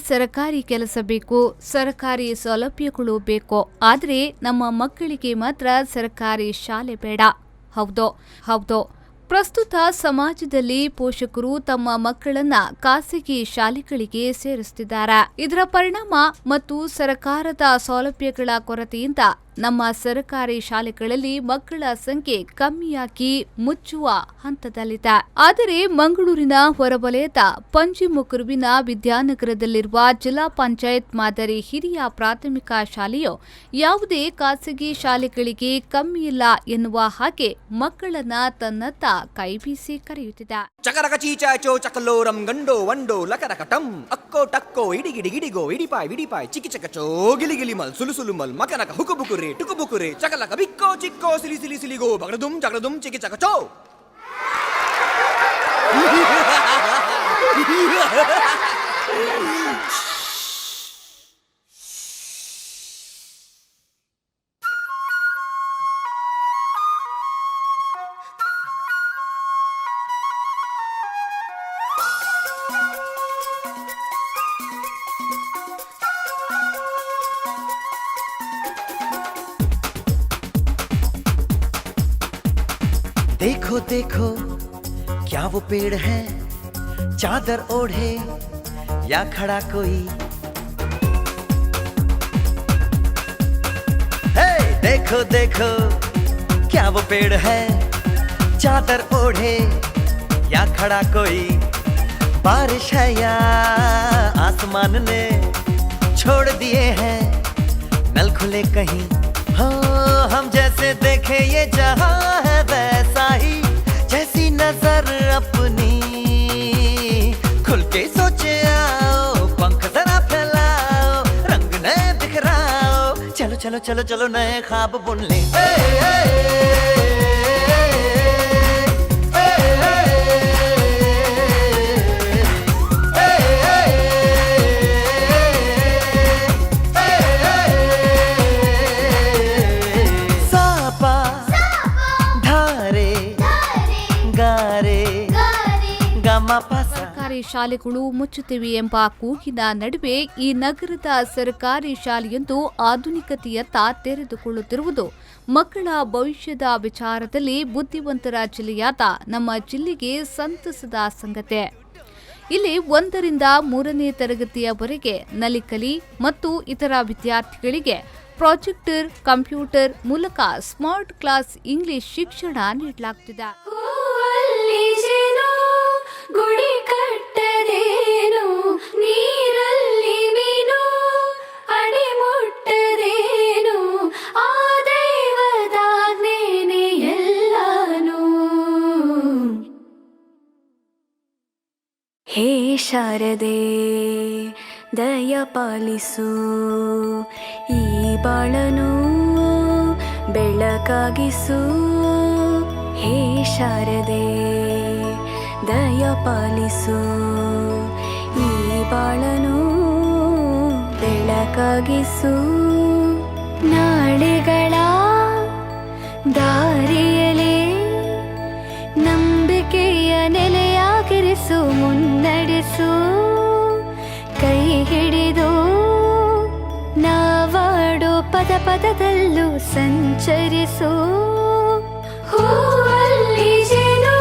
ಸರ್ಕಾರಿ ಕೆಲಸ ಬೇಕು, ಸರ್ಕಾರಿ ಸೌಲಭ್ಯಗಳು ಬೇಕು, ಆದರೆ ನಮ್ಮ ಮಕ್ಕಳಿಗೆ ಮಾತ್ರ ಸರ್ಕಾರಿ ಶಾಲೆ ಬೇಡ. ಹೌದು. ಪ್ರಸ್ತುತ ಸಮಾಜದಲ್ಲಿ ಪೋಷಕರು ತಮ್ಮ ಮಕ್ಕಳನ್ನ ಖಾಸಗಿ ಶಾಲೆಗಳಿಗೆ ಸೇರಿಸುತ್ತಿದ್ದಾರೆ. ಇದರ ಪರಿಣಾಮ ಮತ್ತು ಸರ್ಕಾರದ ಸೌಲಭ್ಯಗಳ ಕೊರತೆಯಿಂದ ನಮ್ಮ ಸರ್ಕಾರಿ ಶಾಲೆಗಳಲ್ಲಿ ಮಕ್ಕಳ ಸಂಖ್ಯೆ ಕಮ್ಮಿಯಾಗಿ ಮುಚ್ಚುವ ಹಂತದಲ್ಲಿದೆ. ಆದರೆ ಮಂಗಳೂರಿನ ಹೊರವಲಯದ ಪಂಜಿಮುಕುರುವಿನ ವಿದ್ಯಾನಗರದಲ್ಲಿರುವ ಜಿಲ್ಲಾ ಪಂಚಾಯತ್ ಮಾದರಿ ಹಿರಿಯ ಪ್ರಾಥಮಿಕ ಶಾಲೆಯು ಯಾವುದೇ ಖಾಸಗಿ ಶಾಲೆಗಳಿಗೆ ಕಮ್ಮಿಯಿಲ್ಲ ಎನ್ನುವ ಹಾಗೆ ಮಕ್ಕಳನ್ನ ತನ್ನತ್ತ ಕೈಬೀಸಿ ಕರೆಯುತ್ತಿದೆ. ಚಕರಕ ಚೀಚಾಚೋ ಚಕಲೋರಂ ಗಂಡೋ ವಂಡೋ ಲಕರಕ ಟಂ ಅಕ್ಕೋ ಟಕ್ಕೋ ಇಡಿಗಿಡಿ ಗಿಡಿಗೋ ಇಡಿಪಾಯ್ ಚಿಕ್ಕಿ ಚಕಚೋ ಗಿಲಿಗಿಲಿ ಮಲ್ ಸುಲು ಮಲ್ ಮಕನಕ ಹುಕುಬುಕುರೆ ಟುಕುಬುಕುರೆ ಚಕಲಕ ಬಿಕ್ಕೋ ಚಿಕ್ಕೋ ಸಿಲಿಗೋ ಜಗಡದುಂ ಚಿಕ್ಕಿ ಚಕಚೋ. देखो देखो क्या वो पेड़ है, चादर ओढ़े या खड़ा कोई. हे देखो देखो क्या वो पेड़ है, चादर ओढ़े या खड़ा कोई. बारिश है या आसमान ने छोड़ दिए हैं नल खुले कहीं. हो हम जैसे देखे ये जहां है वैसा ही, जैसी नजर अपनी खुल के सोचे आओ. पंख जरा फैलाओ, रंग नए बिखराओ. चलो चलो चलो चलो नए ख्वाब बुन ले. ಸರ್ಕಾರಿ ಶಾಲೆಗಳು ಮುಚ್ಚುತ್ತಿವೆ ಎಂಬ ಕೂಗಿನ ನಡುವೆ ಈ ನಗರದ ಸರ್ಕಾರಿ ಶಾಲೆಯೊಂದು ಆಧುನಿಕತೆಯತ್ತ ತೆರೆದುಕೊಳ್ಳುತ್ತಿರುವುದು ಮಕ್ಕಳ ಭವಿಷ್ಯದ ವಿಚಾರದಲ್ಲಿ ಬುದ್ಧಿವಂತರ ಜಿಲ್ಲೆಯಾದ ನಮ್ಮ ಜಿಲ್ಲೆಗೆ ಸಂತಸದ ಸಂಗತಿ. ಇಲ್ಲಿ 1 ರಿಂದ 3ನೇ ತರಗತಿಯವರೆಗೆ ನಲಿಕಲಿ ಮತ್ತು ಇತರ ವಿದ್ಯಾರ್ಥಿಗಳಿಗೆ ಪ್ರಾಜೆಕ್ಟರ್, ಕಂಪ್ಯೂಟರ್ ಮೂಲಕ ಸ್ಮಾರ್ಟ್ ಕ್ಲಾಸ್ ಇಂಗ್ಲಿಷ್ ಶಿಕ್ಷಣ ನೀಡಲಾಗುತ್ತಿದೆ. ಗುಡಿ ಕಟ್ಟದೇನು, ನೀರಲ್ಲಿ ಮೀನು ಅಡಿ ಮುಟ್ಟದೇನು, ಆ ದೈವದಾಜ್ಞೆನೇ ಎಲ್ಲಾನು. ಹೇ ಶಾರದೆ ದಯ ಪಾಲಿಸು, ಈ ಬಾಳನು ಬೆಳಕಾಗಿಸು. ಹೇ ಶಾರದೆ ದಯ ಪಾಲಿಸು, ಈ ಬಾಳನು ಬೆಳಕಾಗಿಸು. ನಾಳೆಗಳ ದಾರಿಯಲೇ ನಂಬಿಕೆಯ ನೆಲೆಯಾಗಿರಿಸು, ಮುನ್ನಡೆಸು. ಕೈ ಹಿಡಿದು ನಾವಾಡೋ ಪದ ಪದದಲ್ಲೂ ಸಂಚರಿಸು. ಹೂವಲ್ಲಿ ಜೇನು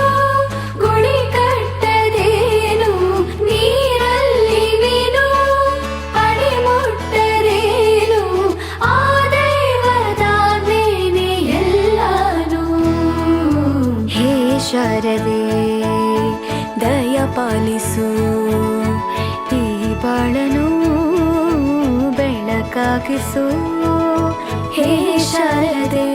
ಗುಡಿ ಕಟ್ಟದೇನು, ನೀರಲ್ಲಿ ಮೀನು ಅಡಿ ಮುಟ್ಟರೇನು, ಆ ದೈವದಾಜ್ಞೆನೇ ಎಲ್ಲಾನು. ಹೇ ಶಾರದೆ ದಯ ಪಾಲಿಸು, ಈ ಬಾಳನು ಬೆಳಕಾಗಿಸು. ಹೇ ಶಾರದೆ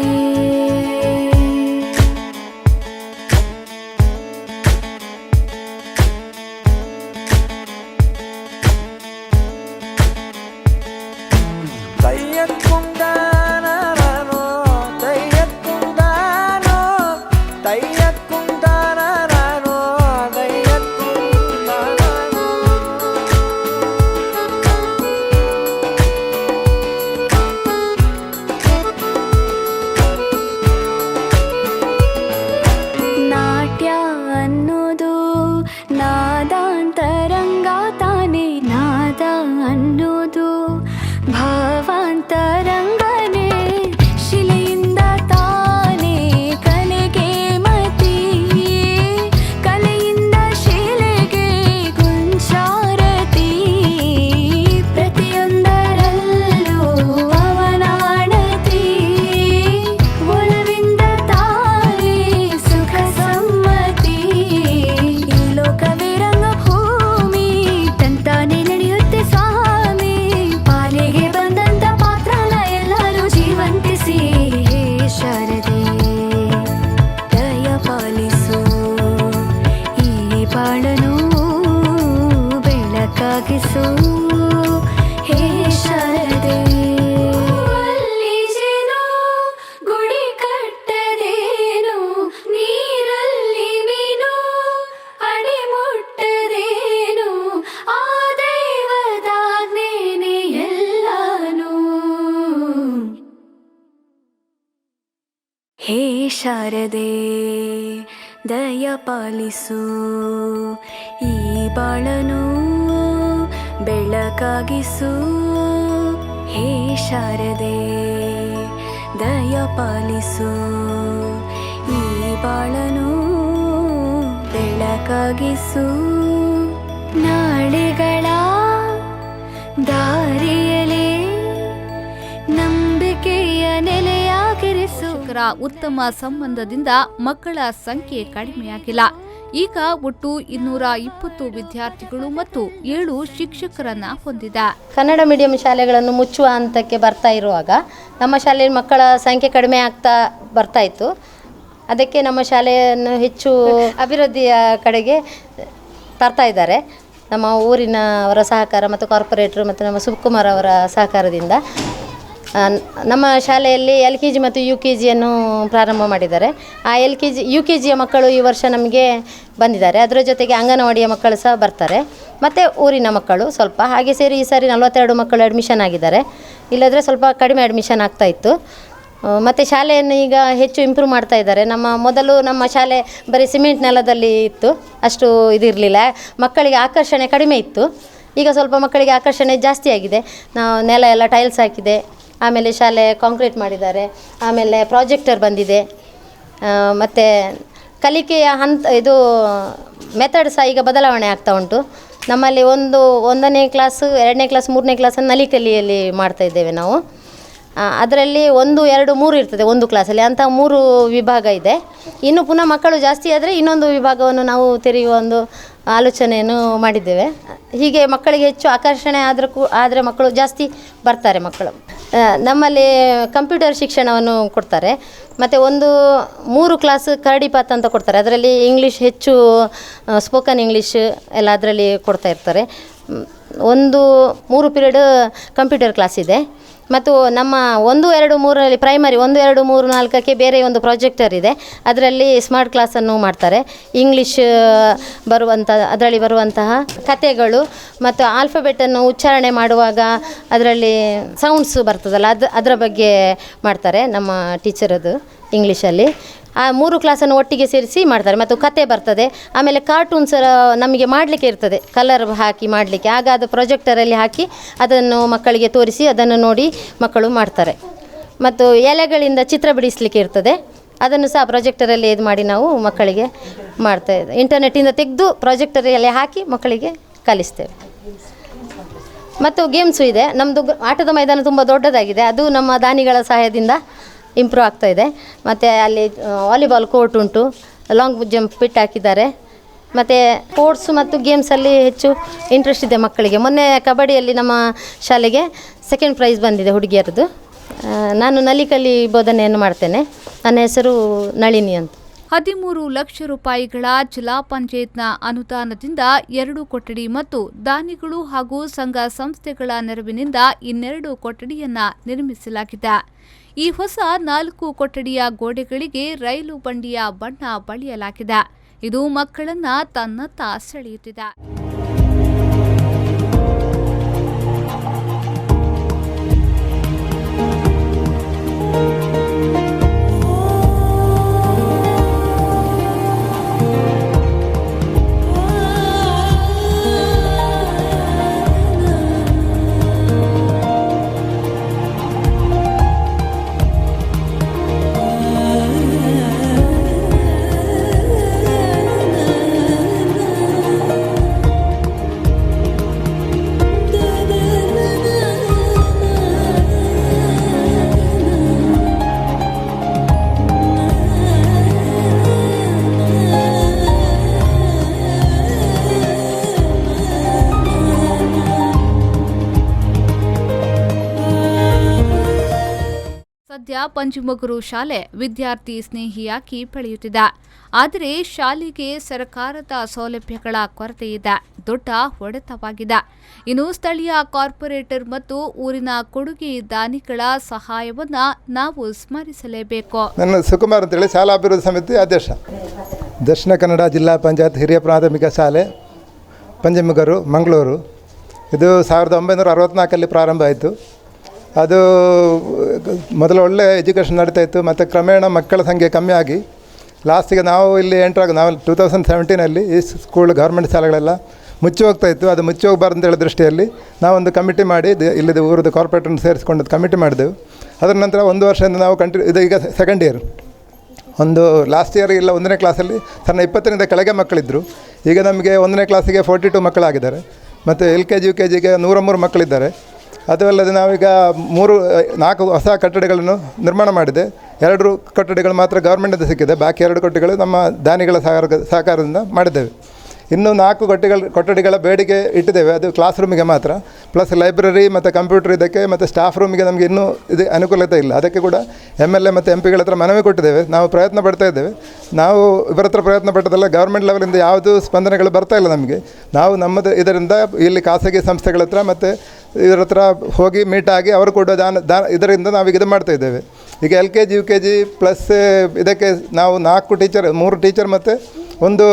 ಶಾರದೆ ದಯ ಪಾಲಿಸು ಈ ಬಾಳನು ಬೆಳಕಾಗಿಸು ಹೇ ಶಾರದೆ ದಯ ಪಾಲಿಸು ಈ ಬಾಳನು ಬೆಳಕಾಗಿಸು ನಾಳೆಗಳ ದಾರಿಯಲೇ ನಂಬಿಕೆಯ ನೆಲೆಯಾಗಿರಿಸು. ಶಿಕ್ಷಕರ ಉತ್ತಮ ಸಂಬಂಧದಿಂದ ಮಕ್ಕಳ ಸಂಖ್ಯೆ ಕಡಿಮೆಯಾಗಿಲ್ಲ. ಈಗ ಒಟ್ಟು 220 ವಿದ್ಯಾರ್ಥಿಗಳು ಮತ್ತು 7 ಶಿಕ್ಷಕರನ್ನ ಹೊಂದಿದೆ. ಕನ್ನಡ ಮೀಡಿಯಂ ಶಾಲೆಗಳನ್ನು ಮುಚ್ಚುವ ಹಂತಕ್ಕೆ ಬರ್ತಾ ಇರುವಾಗ ನಮ್ಮ ಶಾಲೆಯಲ್ಲಿ ಮಕ್ಕಳ ಸಂಖ್ಯೆ ಕಡಿಮೆ ಆಗ್ತಾ ಬರ್ತಾ ಇತ್ತು. ಅದಕ್ಕೆ ನಮ್ಮ ಶಾಲೆಯನ್ನು ಹೆಚ್ಚು ಅಭಿವೃದ್ಧಿಯ ಕಡೆಗೆ ತರ್ತಾ ಇದ್ದಾರೆ. ನಮ್ಮ ಊರಿನವರ ಸಹಕಾರ ಮತ್ತು ಕಾರ್ಪೊರೇಟರ್ ಮತ್ತು ನಮ್ಮ ಸುಕುಮಾರ್ ಅವರ ಸಹಕಾರದಿಂದ ನಮ್ಮ ಶಾಲೆಯಲ್ಲಿ LKG ಮತ್ತು UKGಯನ್ನು ಪ್ರಾರಂಭ ಮಾಡಿದ್ದಾರೆ. ಆ LKG UKGಯ ಮಕ್ಕಳು ಈ ವರ್ಷ ನಮಗೆ ಬಂದಿದ್ದಾರೆ. ಅದರ ಜೊತೆಗೆ ಅಂಗನವಾಡಿಯ ಮಕ್ಕಳು ಸಹ ಬರ್ತಾರೆ, ಮತ್ತು ಊರಿನ ಮಕ್ಕಳು ಸ್ವಲ್ಪ ಹಾಗೆ ಸೇರಿ ಈ ಸಾರಿ 42 ಮಕ್ಕಳು ಅಡ್ಮಿಷನ್ ಆಗಿದ್ದಾರೆ. ಇಲ್ಲದ್ರೆ ಸ್ವಲ್ಪ ಕಡಿಮೆ ಅಡ್ಮಿಷನ್ ಆಗ್ತಾಯಿತ್ತು. ಮತ್ತು ಶಾಲೆಯನ್ನು ಈಗ ಹೆಚ್ಚು ಇಂಪ್ರೂವ್ ಮಾಡ್ತಾ ಇದ್ದಾರೆ. ಮೊದಲು ನಮ್ಮ ಶಾಲೆ ಬರೀ ಸಿಮೆಂಟ್ ನೆಲದಲ್ಲಿ ಇತ್ತು, ಅಷ್ಟು ಇದಿರಲಿಲ್ಲ, ಮಕ್ಕಳಿಗೆ ಆಕರ್ಷಣೆ ಕಡಿಮೆ ಇತ್ತು. ಈಗ ಸ್ವಲ್ಪ ಮಕ್ಕಳಿಗೆ ಆಕರ್ಷಣೆ ಜಾಸ್ತಿ ಆಗಿದೆ. ನಾವು ನೆಲ ಎಲ್ಲ ಟೈಲ್ಸ್ ಹಾಕಿದೆ, ಆಮೇಲೆ ಶಾಲೆ ಕಾಂಕ್ರೀಟ್ ಮಾಡಿದ್ದಾರೆ, ಆಮೇಲೆ ಪ್ರಾಜೆಕ್ಟರ್ ಬಂದಿದೆ, ಮತ್ತು ಕಲಿಕೆಯ ಇದು ಮೆಥಡ್ ಸಹ ಈಗ ಬದಲಾವಣೆ ಆಗ್ತಾ ಉಂಟು. ನಮ್ಮಲ್ಲಿ 1ನೇ ಕ್ಲಾಸು 2ನೇ ಕ್ಲಾಸ್ 3ನೇ ಕ್ಲಾಸನ್ನು ನಲಿಕಲಿಯಲ್ಲಿ ಮಾಡ್ತಾ ಇದ್ದೇವೆ ನಾವು. ಅದರಲ್ಲಿ 1, 2, 3 ಇರ್ತದೆ ಒಂದು ಕ್ಲಾಸಲ್ಲಿ, ಅಂಥ 3 ವಿಭಾಗ ಇದೆ. ಇನ್ನು ಪುನಃ ಮಕ್ಕಳು ಜಾಸ್ತಿ ಆದರೆ ಇನ್ನೊಂದು ವಿಭಾಗವನ್ನು ನಾವು ತೆರೆಯುವ ಒಂದು ಆಲೋಚನೆಯನ್ನು ಮಾಡಿದ್ದೇವೆ. ಹೀಗೆ ಮಕ್ಕಳಿಗೆ ಹೆಚ್ಚು ಆಕರ್ಷಣೆ ಆದರೆ ಮಕ್ಕಳು ಜಾಸ್ತಿ ಬರ್ತಾರೆ ಮಕ್ಕಳು. ನಮ್ಮಲ್ಲಿ ಕಂಪ್ಯೂಟರ್ ಶಿಕ್ಷಣವನ್ನು ಕೊಡ್ತಾರೆ, ಮತ್ತು 3 ಕ್ಲಾಸ್ ಕರಡಿಪಾತ್ ಅಂತ ಕೊಡ್ತಾರೆ. ಅದರಲ್ಲಿ ಇಂಗ್ಲೀಷ್ ಹೆಚ್ಚು ಸ್ಪೋಕನ್ ಇಂಗ್ಲೀಷ್ ಎಲ್ಲ ಅದರಲ್ಲಿ ಕೊಡ್ತಾ ಇರ್ತಾರೆ. 3 ಪೀರಿಯಡ್ ಕಂಪ್ಯೂಟರ್ ಕ್ಲಾಸ್ ಇದೆ. ಮತ್ತು ನಮ್ಮ 1, 2, 3ರಲ್ಲಿ ಪ್ರೈಮರಿ 1, 2, 3, 4ಕ್ಕೆ ಬೇರೆ ಒಂದು ಪ್ರಾಜೆಕ್ಟರ್ ಇದೆ. ಅದರಲ್ಲಿ ಸ್ಮಾರ್ಟ್ ಕ್ಲಾಸನ್ನು ಮಾಡ್ತಾರೆ. ಇಂಗ್ಲೀಷ್ ಅದರಲ್ಲಿ ಬರುವಂತಹ ಕಥೆಗಳು ಮತ್ತು ಆಲ್ಫಬೆಟನ್ನು ಉಚ್ಚಾರಣೆ ಮಾಡುವಾಗ ಅದರಲ್ಲಿ ಸೌಂಡ್ಸ್ ಬರ್ತದಲ್ಲ, ಅದರ ಬಗ್ಗೆ ಮಾಡ್ತಾರೆ ನಮ್ಮ ಟೀಚರದು ಇಂಗ್ಲೀಷಲ್ಲಿ. ಆ 3 ಕ್ಲಾಸನ್ನು ಒಟ್ಟಿಗೆ ಸೇರಿಸಿ ಮಾಡ್ತಾರೆ. ಮತ್ತು ಕತೆ ಬರ್ತದೆ, ಆಮೇಲೆ ಕಾರ್ಟೂನ್ಸ್ ನಮಗೆ ಮಾಡಲಿಕ್ಕೆ ಇರ್ತದೆ, ಕಲರ್ ಹಾಕಿ ಮಾಡಲಿಕ್ಕೆ. ಆಗ ಅದು ಪ್ರೊಜೆಕ್ಟರಲ್ಲಿ ಹಾಕಿ ಅದನ್ನು ಮಕ್ಕಳಿಗೆ ತೋರಿಸಿ ಅದನ್ನು ನೋಡಿ ಮಕ್ಕಳು ಮಾಡ್ತಾರೆ. ಮತ್ತು ಎಲೆಗಳಿಂದ ಚಿತ್ರ ಬಿಡಿಸಲಿಕ್ಕೆ ಇರ್ತದೆ, ಅದನ್ನು ಸಹ ಪ್ರೊಜೆಕ್ಟರಲ್ಲಿ ಇದು ಮಾಡಿ ನಾವು ಮಕ್ಕಳಿಗೆ ಮಾಡ್ತಾಯಿದ್ದೇವೆ. ಇಂಟರ್ನೆಟ್ಟಿಂದ ತೆಗೆದು ಪ್ರೊಜೆಕ್ಟರಲ್ಲಿ ಹಾಕಿ ಮಕ್ಕಳಿಗೆ ಕಲಿಸ್ತೇವೆ. ಮತ್ತು ಗೇಮ್ಸು ಇದೆ. ನಮ್ಮದು ಆಟದ ಮೈದಾನ ತುಂಬ ದೊಡ್ಡದಾಗಿದೆ, ಅದು ನಮ್ಮ ದಾನಿಗಳ ಸಹಾಯದಿಂದ ಇಂಪ್ರೂವ್ ಆಗ್ತಾ ಇದೆ. ಮತ್ತು ಅಲ್ಲಿ ವಾಲಿಬಾಲ್ ಕೋರ್ಟ್ ಉಂಟು, ಲಾಂಗ್ ಜಂಪ್ ಪಿಟ್ ಹಾಕಿದ್ದಾರೆ. ಮತ್ತು ಸ್ಪೋರ್ಟ್ಸು ಮತ್ತು ಗೇಮ್ಸಲ್ಲಿ ಹೆಚ್ಚು ಇಂಟ್ರೆಸ್ಟ್ ಇದೆ ಮಕ್ಕಳಿಗೆ. ಮೊನ್ನೆ ಕಬಡ್ಡಿಯಲ್ಲಿ ನಮ್ಮ ಶಾಲೆಗೆ 2nd ಪ್ರೈಸ್ ಬಂದಿದೆ ಹುಡುಗಿಯರದು. ನಾನು ನಲಿಕಲಿ ಬೋಧನೆಯನ್ನು ಮಾಡ್ತೇನೆ. ನನ್ನ ಹೆಸರು ನಳಿನಿ ಅಂತ. 13 ಲಕ್ಷ ರೂಪಾಯಿಗಳ ಜಿಲ್ಲಾ ಪಂಚಾಯತ್ನ ಅನುದಾನದಿಂದ 2 ಕೊಠಡಿ ಮತ್ತು ದಾನಿಗಳು ಹಾಗೂ ಸಂಘ ಸಂಸ್ಥೆಗಳ ನೆರವಿನಿಂದ ಇನ್ನೆರಡು ಕೊಠಡಿಯನ್ನ ನಿರ್ಮಿಸಲಾಗಿದೆ. ಈ ಹೊಸ 4 ಕೊಠಡಿಯ ಗೋಡೆಗಳಿಗೆ ರೈಲು ಬಂಡಿಯ ಬಣ್ಣ ಬಳಿಯಲಾಗಿದೆ. ಇದು ಮಕ್ಕಳನ್ನ ತನ್ನತ್ತ ಸೆಳೆಯುತ್ತಿದೆ. ಸದ್ಯ ಪಂಚಮುಗುರು ಶಾಲೆ ವಿದ್ಯಾರ್ಥಿ ಸ್ನೇಹಿಯಾಗಿ ಬೆಳೆಯುತ್ತಿದೆ. ಆದರೆ ಶಾಲೆಗೆ ಸರ್ಕಾರದ ಸೌಲಭ್ಯಗಳ ಕೊರತೆ ಇದೆ, ದೊಡ್ಡ ಹೊಡೆತವಾಗಿದೆ. ಇನ್ನು ಸ್ಥಳೀಯ ಕಾರ್ಪೊರೇಟರ್ ಮತ್ತು ಊರಿನ ಕೊಡುಗೆ ದಾನಿಗಳ ಸಹಾಯವನ್ನ ನಾವು ಸ್ಮರಿಸಲೇಬೇಕು. ನನ್ನ ಸುಕುಮಾರ್ ಅಂತೇಳಿ ಶಾಲಾ ಅಭಿವೃದ್ಧಿ ಸಮಿತಿ ಅಧ್ಯಕ್ಷ. ದಕ್ಷಿಣ ಕನ್ನಡ ಜಿಲ್ಲಾ ಪಂಚಾಯತ್ ಹಿರಿಯ ಪ್ರಾಥಮಿಕ ಶಾಲೆ ಪಂಚಮುಗರು ಮಂಗಳೂರು. ಇದು 1964 ಪ್ರಾರಂಭ ಆಯಿತು. ಅದು ಮೊದಲು ಒಳ್ಳೆ ಎಜುಕೇಷನ್ ನಡೀತಾಯಿತ್ತು, ಮತ್ತು ಕ್ರಮೇಣ ಮಕ್ಕಳ ಸಂಖ್ಯೆ ಕಮ್ಮಿ ಆಗಿ ಲಾಸ್ಟಿಗೆ ನಾವು ಇಲ್ಲಿ ನಾವು 2017 ಈ ಸ್ಕೂಲ್ ಗೌರ್ಮೆಂಟ್ ಶಾಲೆಗಳೆಲ್ಲ ಮುಚ್ಚಿ ಹೋಗ್ತಾಯಿತ್ತು. ಅದು ಮುಚ್ಚಿ ಹೋಗಬಾರ್ದು ಅಂತೇಳಿ ದೃಷ್ಟಿಯಲ್ಲಿ ನಾವೊಂದು ಕಮಿಟಿ ಮಾಡಿ ಇಲ್ಲಿದ್ದು ಊರದ್ದು ಕಾರ್ಪೊರೇಟರ್ನ ಸೇರಿಸ್ಕೊಂಡು ಕಮಿಟಿ ಮಾಡಿದೆವು. ಅದರ ನಂತರ 1 ವರ್ಷದಿಂದ ನಾವು ಇದು ಈಗ ಸೆಕೆಂಡ್ ಇಯರ್. ಒಂದು ಲಾಸ್ಟ್ ಇಯರ್ ಇಲ್ಲ 1ನೇ ಕ್ಲಾಸಲ್ಲಿ ಸಣ್ಣ 20ರಿಂದ ಕೆಳಗೆ ಮಕ್ಕಳಿದ್ದರು. ಈಗ ನಮಗೆ 1ನೇ ಕ್ಲಾಸಿಗೆ 42 ಮಕ್ಕಳಾಗಿದ್ದಾರೆ, ಮತ್ತು LKG UKGಗೆ 103 ಮಕ್ಕಳಿದ್ದಾರೆ. ಅದು ಅಲ್ಲದೆ ನಾವೀಗ 4 ಹೊಸ ಕಟ್ಟಡಗಳನ್ನು ನಿರ್ಮಾಣ ಮಾಡಿದೆ. 2 ಕೊಠಡಿಗಳು ಮಾತ್ರ ಗೌರ್ಮೆಂಟಿಂದ ಸಿಕ್ಕಿದೆ, ಬಾಕಿ 2 ಕೊಠಡಿಗಳು ನಮ್ಮ ದಾನಿಗಳ ಸಹಕಾರದಿಂದ ಮಾಡಿದ್ದೇವೆ. ಇನ್ನೂ 4 ಕೊಠಡಿಗಳ ಬೇಡಿಕೆ ಇಟ್ಟಿದ್ದೇವೆ, ಅದು ಕ್ಲಾಸ್ ರೂಮಿಗೆ ಮಾತ್ರ. ಪ್ಲಸ್ ಲೈಬ್ರರಿ ಮತ್ತು ಕಂಪ್ಯೂಟರ್ ಇದಕ್ಕೆ, ಮತ್ತು ಸ್ಟಾಫ್ ರೂಮಿಗೆ ನಮಗೆ ಇನ್ನೂ ಇದು ಅನುಕೂಲತೆ ಇಲ್ಲ. ಅದಕ್ಕೆ ಕೂಡ MLA ಮತ್ತು MPಗಳ ಹತ್ರ ಮನವಿ ಕೊಟ್ಟಿದ್ದೇವೆ. ನಾವು ಪ್ರಯತ್ನ ಪಡ್ತಾ ಇದ್ದೇವೆ. ನಾವು ಇವರ ಹತ್ರ ಪ್ರಯತ್ನ ಪಟ್ಟದಲ್ಲ, ಗೌರ್ಮೆಂಟ್ ಲೆವೆಲಿಂದ ಯಾವುದೂ ಸ್ಪಂದನೆಗಳು ಬರ್ತಾ ಇಲ್ಲ ನಮಗೆ. ನಾವು ನಮ್ಮದು ಇದರಿಂದ ಇಲ್ಲಿ ಖಾಸಗಿ ಸಂಸ್ಥೆಗಳ ಹತ್ರ ಮತ್ತು ಇದರ ಹತ್ರ ಹೋಗಿ ಮೀಟಾಗಿ ಅವರು ಕೊಡೋ ಇದರಿಂದ ನಾವೀಗ ಇದು ಮಾಡ್ತಾಯಿದ್ದೇವೆ. ಈಗ LKG UKG ಪ್ಲಸ್ ಇದಕ್ಕೆ ನಾವು 4 ಟೀಚರ್, 3 ಟೀಚರ್ ಮತ್ತು 1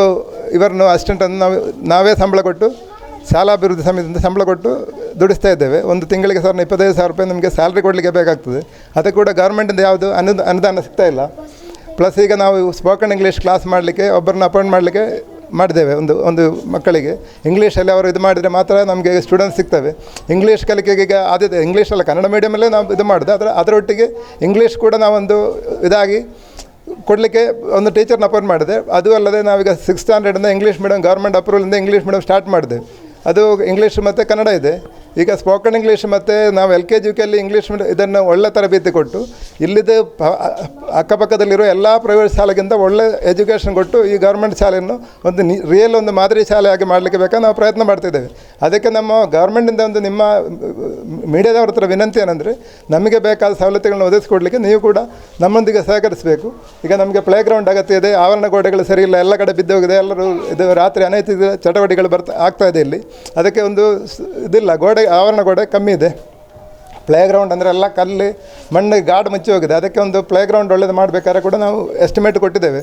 ಇವರನ್ನು ಅಸಿಸ್ಟೆಂಟನ್ನು ನಾವೇ ಸಂಬಳ ಕೊಟ್ಟು ಶಾಲಾಭಿವೃದ್ಧಿ ಸಮಿತಿಯಿಂದ ಸಂಬಳ ಕೊಟ್ಟು ದುಡಿಸ್ತಾ ಇದ್ದೇವೆ. ಒಂದು ತಿಂಗಳಿಗೆ 25,000 ರೂಪಾಯಿ ನಮಗೆ ಸ್ಯಾಲ್ರಿ ಕೊಡಲಿಕ್ಕೆ ಬೇಕಾಗ್ತದೆ. ಅದಕ್ಕೆ ಕೂಡ ಗೌರ್ಮೆಂಟಿಂದ ಯಾವುದು ಅನುದಾನ ಸಿಗ್ತಾ ಇಲ್ಲ. ಪ್ಲಸ್ ಈಗ ನಾವು ಸ್ಪೋಕನ್ ಇಂಗ್ಲೀಷ್ ಕ್ಲಾಸ್ ಮಾಡಲಿಕ್ಕೆ ಒಬ್ಬರನ್ನ ಅಪಾಯಿಂಟ್ ಮಾಡಲಿಕ್ಕೆ ಮಾಡಿದ್ದೇವೆ. ಒಂದು ಮಕ್ಕಳಿಗೆ ಇಂಗ್ಲೀಷಲ್ಲಿ ಅವರು ಇದು ಮಾಡಿದರೆ ಮಾತ್ರ ನಮಗೆ ಸ್ಟೂಡೆಂಟ್ಸ್ ಸಿಗ್ತವೆ. ಇಂಗ್ಲೀಷ್ ಕಲಿಕೆಗೆ ಈಗ ಆದ್ಯತೆ ಇಂಗ್ಲೀಷಲ್ಲ, ಕನ್ನಡ ಮೀಡಿಯಮಲ್ಲೇ ನಾವು ಇದು ಮಾಡಿದೆ. ಅದರೊಟ್ಟಿಗೆ ಇಂಗ್ಲೀಷ್ ಕೂಡ ನಾವೊಂದು ಇದಾಗಿ ಕೊಡಲಿಕ್ಕೆ ಒಂದು ಟೀಚರ್ನ ಅಪಾಯಿಂಟ್ ಮಾಡಿದೆ. ಅದು ಅಲ್ಲದೆ ನಾವೀಗ 6th ಸ್ಟ್ಯಾಂಡರ್ಡಿಂದ ಇಂಗ್ಲೀಷ್ ಮೀಡಿಯಮ್ ಗೌರ್ಮೆಂಟ್ ಅಪ್ರೂವಲಿಂದ ಇಂಗ್ಲೀಷ್ ಮೀಡಿಯಮ್ ಸ್ಟಾರ್ಟ್ ಮಾಡಿದೆ. ಅದು ಇಂಗ್ಲೀಷ್ ಮತ್ತು ಕನ್ನಡ ಇದೆ. ಈಗ ಸ್ಪೋಕನ್ ಇಂಗ್ಲೀಷ್ ಮತ್ತು ನಾವು LKG UKG ಇಂಗ್ಲೀಷ್ ಇದನ್ನು ಒಳ್ಳೆ ತರಬೇತಿ ಕೊಟ್ಟು ಇಲ್ಲಿದ್ದು ಅಕ್ಕಪಕ್ಕದಲ್ಲಿರೋ ಎಲ್ಲ ಪ್ರೈವೇಟ್ ಶಾಲೆಗಿಂತ ಒಳ್ಳೆ ಎಜುಕೇಷನ್ ಕೊಟ್ಟು ಈ ಗೌರ್ಮೆಂಟ್ ಶಾಲೆಯನ್ನು ಒಂದು ರಿಯಲ್ ಒಂದು ಮಾದರಿ ಶಾಲೆಯಾಗಿ ಮಾಡಲಿಕ್ಕೆ ಬೇಕಾಗಿ ನಾವು ಪ್ರಯತ್ನ ಮಾಡ್ತಿದ್ದೇವೆ. ಅದಕ್ಕೆ ನಮ್ಮ ಗೌರ್ಮೆಂಟಿಂದ ಒಂದು ನಿಮ್ಮ ಮೀಡಿಯಾದವ್ರ ಹತ್ರ ವಿನಂತಿ ಏನಂದರೆ, ನಮಗೆ ಬೇಕಾದ ಸವಲತ್ತುಗಳನ್ನ ಒದಗಿಸ್ಕೊಡ್ಲಿಕ್ಕೆ ನೀವು ಕೂಡ ನಮ್ಮೊಂದಿಗೆ ಸಹಕರಿಸಬೇಕು. ಈಗ ನಮಗೆ ಪ್ಲೇಗ್ರೌಂಡ್ ಅಗತ್ಯ ಇದೆ, ಆವರಣ ಗೋಡೆಗಳು ಸರಿ ಇಲ್ಲ, ಎಲ್ಲ ಕಡೆ ಬಿದ್ದೋಗಿದೆ, ಎಲ್ಲರೂ ಇದು ರಾತ್ರಿ ಅನೈತಿಕ ಚಟುವಟಿಕೆಗಳು ಆಗ್ತಾ ಇದೆ ಇಲ್ಲಿ. ಅದಕ್ಕೆ ಒಂದು ಇದಿಲ್ಲ, ಆವರಣ ಗೋಡೆ ಕಮ್ಮಿ ಇದೆ. ಪ್ಲೇಗ್ರೌಂಡ್ ಅಂದರೆ ಎಲ್ಲ ಕಲ್ಲು ಮಣ್ಣು ಗಾಡು ಮುಚ್ಚಿ ಹೋಗಿದೆ. ಅದಕ್ಕೆ ಒಂದು ಪ್ಲೇಗ್ರೌಂಡ್ ಒಳ್ಳೇದು ಮಾಡಬೇಕಾದ್ರೆ ಕೂಡ ನಾವು ಎಸ್ಟಿಮೇಟ್ ಕೊಟ್ಟಿದ್ದೇವೆ.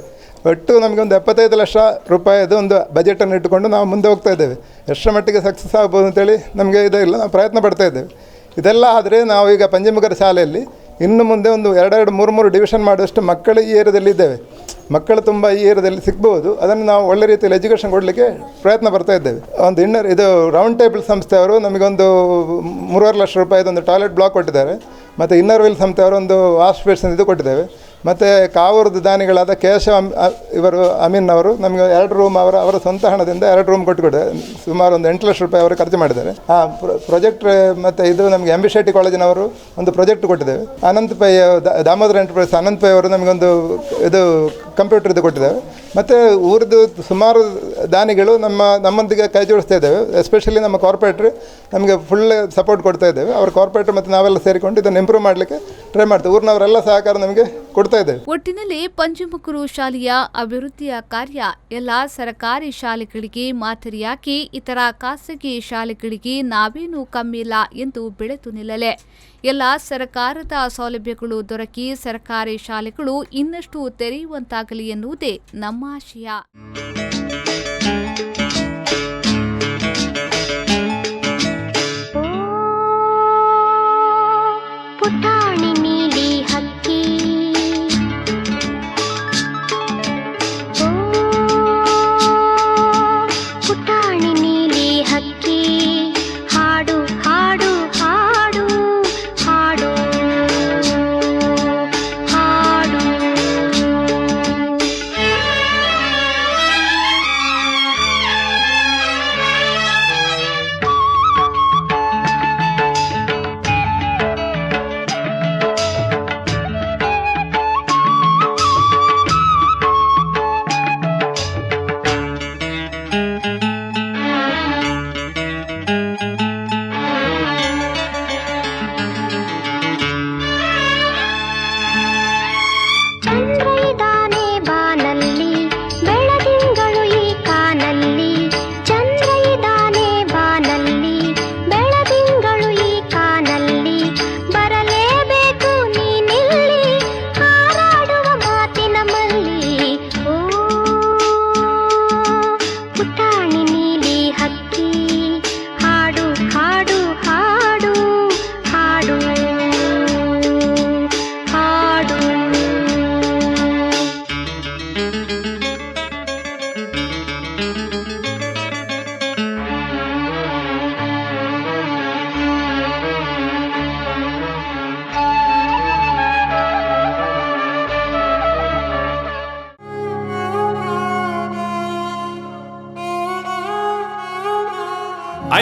ಒಟ್ಟು ನಮಗೆ ಒಂದು 75 ಲಕ್ಷ ರೂಪಾಯಿದು ಒಂದು ಬಜೆಟನ್ನು ಇಟ್ಟುಕೊಂಡು ನಾವು ಮುಂದೆ ಹೋಗ್ತಾ ಇದ್ದೇವೆ. ಎಷ್ಟರ ಮಟ್ಟಿಗೆ ಸಕ್ಸಸ್ ಆಗ್ಬೋದು ಅಂತೇಳಿ ನಮಗೆ ಇದು ಇಲ್ಲ, ನಾವು ಪ್ರಯತ್ನ ಪಡ್ತಾ ಇದ್ದೇವೆ. ಇದೆಲ್ಲ ಆದರೆ ನಾವು ಈಗ ಪಂಚಮುಖರ ಶಾಲೆಯಲ್ಲಿ ಇನ್ನು ಮುಂದೆ ಒಂದು 2-2, 3-3 ಡಿವಿಷನ್ ಮಾಡುವಷ್ಟು ಮಕ್ಕಳು ಈ ಏರಿಯಾದಲ್ಲಿ ಇದ್ದೇವೆ. ಮಕ್ಕಳು ತುಂಬ ಈ ಏರಿಯಾದಲ್ಲಿ ಸಿಗ್ಬೋದು. ಅದನ್ನು ನಾವು ಒಳ್ಳೆ ರೀತಿಯಲ್ಲಿ ಎಜುಕೇಷನ್ ಕೊಡಲಿಕ್ಕೆ ಪ್ರಯತ್ನ ಬರ್ತಾ ಇದ್ದೇವೆ. ಒಂದು ಇದು ರೌಂಡ್ ಟೇಬಲ್ ಸಂಸ್ಥೆಯವರು ನಮಗೊಂದು 3.5 ಲಕ್ಷ ರೂಪಾಯಿದು ಒಂದು ಟಾಯ್ಲೆಟ್ ಬ್ಲಾಕ್ ಕೊಟ್ಟಿದ್ದಾರೆ. ಮತ್ತು ಇನ್ನರ್ ವೀಲ್ ಸಂಸ್ಥೆಯವರು ಒಂದು ವಾಶ್ ಬೇಸಿನ್ ಇದು ಕೊಟ್ಟಿದ್ದೇವೆ. ಮತ್ತು ಕಾವೂರದ್ದು ದಾನಿಗಳಾದ ಕೇಶವ ಇವರು ಅಮೀನ್ ಅವರು ನಮಗೆ 2 ರೂಮ್ ಅವರ ಸ್ವಂತ ಹಣದಿಂದ 2 ರೂಮ್ ಕೊಟ್ಟಿದ್ದಾರೆ. ಸುಮಾರು ಒಂದು 8 ಲಕ್ಷ ರೂಪಾಯಿ ಅವರು ಖರ್ಚು ಮಾಡಿದ್ದಾರೆ. ಪ್ರಾಜೆಕ್ಟ್ ಮತ್ತು ಇದು ನಮಗೆ MB ಶೆಟ್ಟಿ ಕಾಲೇಜಿನವರು ಒಂದು ಪ್ರಾಜೆಕ್ಟ್ ಕೊಟ್ಟಿದ್ದೇವೆ. ಅನಂತ್ ಪೈ ದಾಮೋದರ ಎಂಟರ್ಪ್ರೈಸ್ ಅನಂತ್ ಪೈ ಅವರು ನಮಗೊಂದು ಇದು ಕಂಪ್ಯೂಟರ್ ಇದು ಕೊಟ್ಟಿದ್ದೇವೆ. ಮತ್ತು ಊರದ್ದು ಸುಮಾರು ದಾನಿಗಳು ನಮ್ಮೊಂದಿಗೆ ಕೈ ಜೋಡಿಸ್ತಾ ಇದ್ದೇವೆ. ಎಸ್ಪೆಷಲಿ ನಮ್ಮ ಕಾರ್ಪೊರೇಟ್ರ್ ನಮಗೆ ಫುಲ್ ಸಪೋರ್ಟ್ ಕೊಡ್ತಾ ಇದ್ದೇವೆ. ಅವ್ರ ಕಾರ್ಪೊರೇಟ್ರ್ ಮತ್ತು ನಾವೆಲ್ಲ ಸೇರಿಕೊಂಡು ಇದನ್ನು ಇಂಪ್ರೂವ್ ಮಾಡಲಿಕ್ಕೆ ಟ್ರೈ ಮಾಡ್ತೇವೆ. ಊರಿನವರೆಲ್ಲ ಸಹಕಾರ ನಮಗೆ ಕೊಡ್ತಾ ಇದ್ದೇವೆ. ಒಟ್ಟಿನಲ್ಲಿ ಪಂಚಮುಖರು ಶಾಲೆಯ ಅಭಿವೃದ್ಧಿಯ ಕಾರ್ಯ ಎಲ್ಲ ಸರ್ಕಾರಿ ಶಾಲೆಗಳಿಗೆ ಮಾದರಿಯಾಗಿ ಇತರ ಖಾಸಗಿ ಶಾಲೆಗಳಿಗೆ ನಾವೇನೂ ಕಮ್ಮಿಲ್ಲ ಎಂದು ಬೆಳೆದು ನಿಲ್ಲಲೆ. ಎಲ್ಲ ಸರ್ಕಾರದ ಸೌಲಭ್ಯಗಳು ದೊರಕಿ ಸರ್ಕಾರಿ ಶಾಲೆಗಳು ಇನ್ನಷ್ಟು ತೆರೆಯುವಂತಾಗಲಿ ಎನ್ನುವುದೇ ನಮ್ಮ ಆಶಯ. ಪುಟಾಣಿ ನೀಲಿ ಹಕ್ಕಿ ಪುಟಾಣಿ ನೀಲಿ ಹಕ್ಕಿ ಹಾಡು ಹಾಡು ಹಾಡು ಹಾಡು ಹಾಡು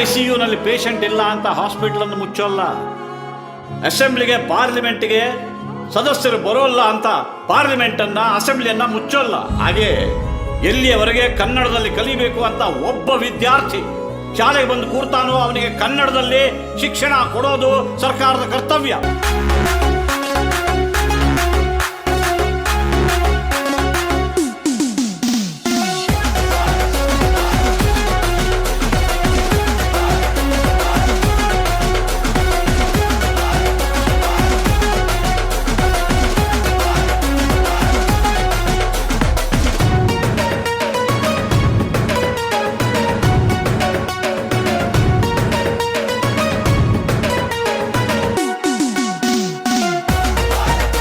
ICUನಲ್ಲಿ ಪೇಷಂಟ್ ಇಲ್ಲ ಅಂತ ಹಾಸ್ಪಿಟಲನ್ನು ಮುಚ್ಚೋಲ್ಲ. ಅಸೆಂಬ್ಲಿಗೆ ಪಾರ್ಲಿಮೆಂಟ್ಗೆ ಸದಸ್ಯರು ಬರೋಲ್ಲ ಅಂತ ಪಾರ್ಲಿಮೆಂಟನ್ನು ಅಸೆಂಬ್ಲಿಯನ್ನು ಮುಚ್ಚೋಲ್ಲ. ಹಾಗೆ ಎಲ್ಲಿಯವರೆಗೆ ಕನ್ನಡದಲ್ಲಿ ಕಲಿಬೇಕು ಅಂತ ಒಬ್ಬ ವಿದ್ಯಾರ್ಥಿ ಶಾಲೆಗೆ ಬಂದು ಕೂರ್ತಾನೋ ಅವನಿಗೆ ಕನ್ನಡದಲ್ಲಿ ಶಿಕ್ಷಣ ಕೊಡೋದು ಸರ್ಕಾರದ ಕರ್ತವ್ಯ.